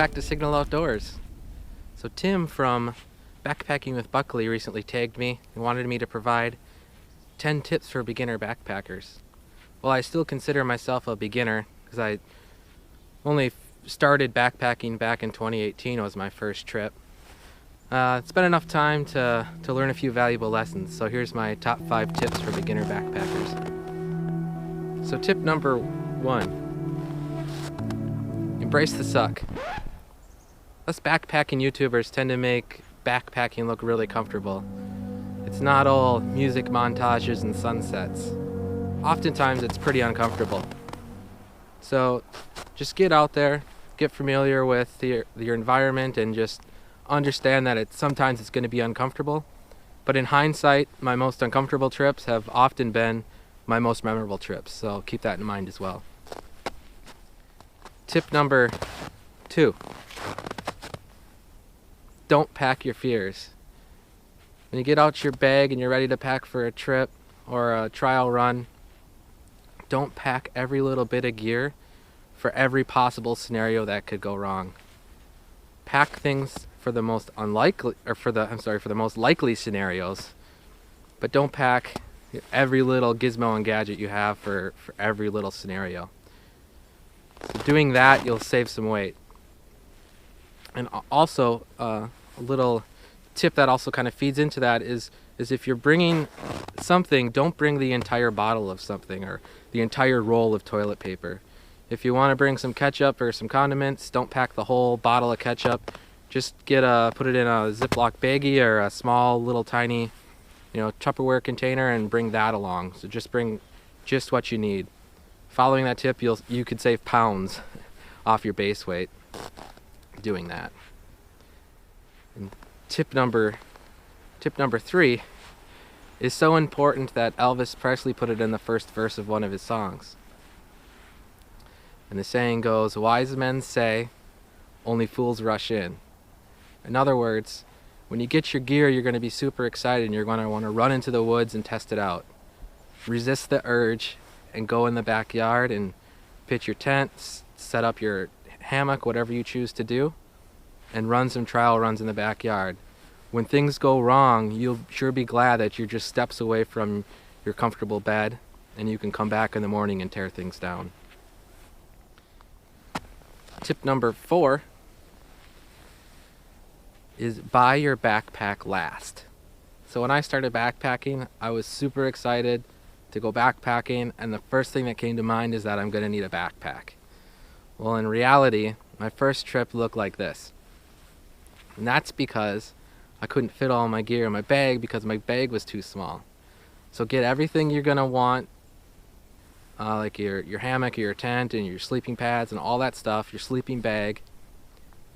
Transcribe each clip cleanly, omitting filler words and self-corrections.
back to Signal Outdoors. So Tim from Backpacking with Buckley recently tagged me and wanted me to provide 10 tips for beginner backpackers. Well, I still consider myself a beginner because I only started backpacking back in 2018. It was my first trip. It's been enough time to learn a few valuable lessons, so here's my top 5 tips for beginner backpackers. So tip number 1, embrace the suck. Us backpacking YouTubers tend to make backpacking look really comfortable. It's not all music montages and sunsets. Oftentimes it's pretty uncomfortable. So just get out there, get familiar with your environment, and just understand that sometimes it's going to be uncomfortable. But in hindsight, my most uncomfortable trips have often been my most memorable trips, so keep that in mind as well. Tip number 2. Don't pack your fears. When you get out your bag and you're ready to pack for a trip or a trial run, don't pack every little bit of gear for every possible scenario that could go wrong. Pack things for the most most likely scenarios, but don't pack every little gizmo and gadget you have for every little scenario. So doing that, you'll save some weight. And also, a little tip that also kind of feeds into that is if you're bringing something, don't bring the entire bottle of something or the entire roll of toilet paper. If you want to bring some ketchup or some condiments, don't pack the whole bottle of ketchup. Just put it in a Ziploc baggie or a small little tiny, Tupperware container and bring that along. So just bring just what you need. Following that tip, you could save pounds off your base weight doing that. And tip number 3 is so important that Elvis Presley put it in the first verse of one of his songs. And the saying goes, "Wise men say, only fools rush in." In other words, when you get your gear, you're going to be super excited and you're going to want to run into the woods and test it out. Resist the urge and go in the backyard and pitch your tent, set up your hammock, whatever you choose to do, and run some trial runs in the backyard. When things go wrong, you'll sure be glad that you're just steps away from your comfortable bed and you can come back in the morning and tear things down. Tip number 4 is buy your backpack last. So when I started backpacking, I was super excited to go backpacking, and the first thing that came to mind is that I'm going to need a backpack. Well, in reality, my first trip looked like this. And that's because I couldn't fit all my gear in my bag because my bag was too small. So get everything you're going to want, like your hammock, your tent, and your sleeping pads and all that stuff, your sleeping bag.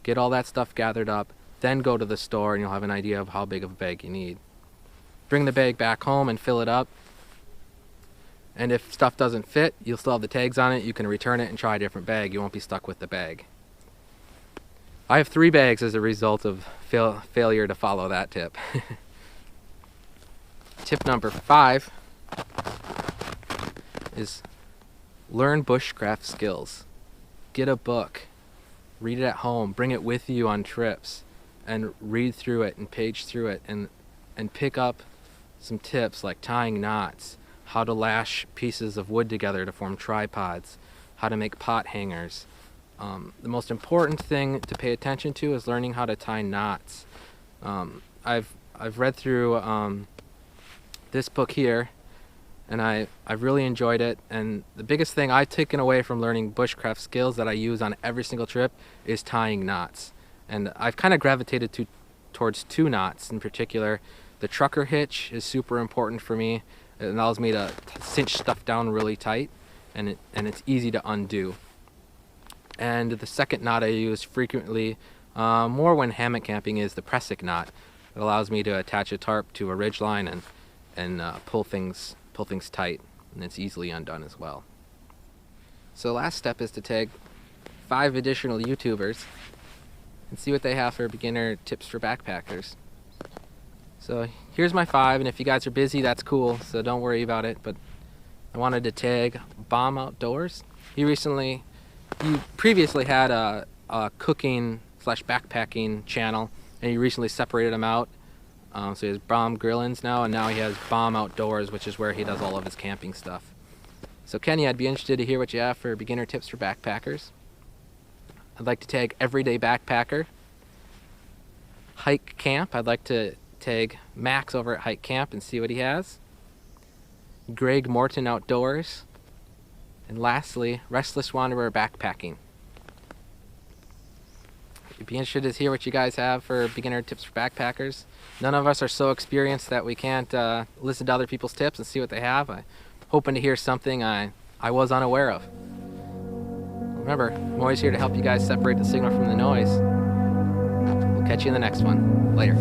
Get all that stuff gathered up, then go to the store and you'll have an idea of how big of a bag you need. Bring the bag back home and fill it up. And if stuff doesn't fit, you'll still have the tags on it. You can return it and try a different bag. You won't be stuck with the bag. I have 3 bags as a result of failure to follow that tip. Tip number 5 is learn bushcraft skills. Get a book. Read it at home. Bring it with you on trips. And read through it and page through it and pick up some tips like tying knots, how to lash pieces of wood together to form tripods, how to make pot hangers. The most important thing to pay attention to is learning how to tie knots. I've read through this book here, and I've really enjoyed it. And the biggest thing I've taken away from learning bushcraft skills that I use on every single trip is tying knots. And I've kind of gravitated towards 2 knots in particular. The trucker hitch is super important for me. It allows me to cinch stuff down really tight, and it's easy to undo. And the second knot I use frequently, more when hammock camping, is the pressic knot. It allows me to attach a tarp to a ridgeline and pull things tight, and it's easily undone as well. So the last step is to tag 5 additional YouTubers and see what they have for beginner tips for backpackers. So here's my 5, and if you guys are busy, that's cool, so don't worry about it. But I wanted to tag BAUM Outdoors. He previously had a a cooking slash backpacking channel, and he recently separated them out. So he has BAUM Grillins now, and now he has BAUM Outdoors, which is where he does all of his camping stuff. So Kenny, I'd be interested to hear what you have for beginner tips for backpackers. I'd like to tag Everyday Backpacker. Hike Camp, I'd like to tag Max over at Hike Camp and see what he has. Greg Morton Outdoors. And lastly, Restless Wanderer Backpacking. I'd be interested to hear what you guys have for beginner tips for backpackers. None of us are so experienced that we can't listen to other people's tips and see what they have. I'm hoping to hear something I was unaware of. Remember, I'm always here to help you guys separate the signal from the noise. We'll catch you in the next one. Later.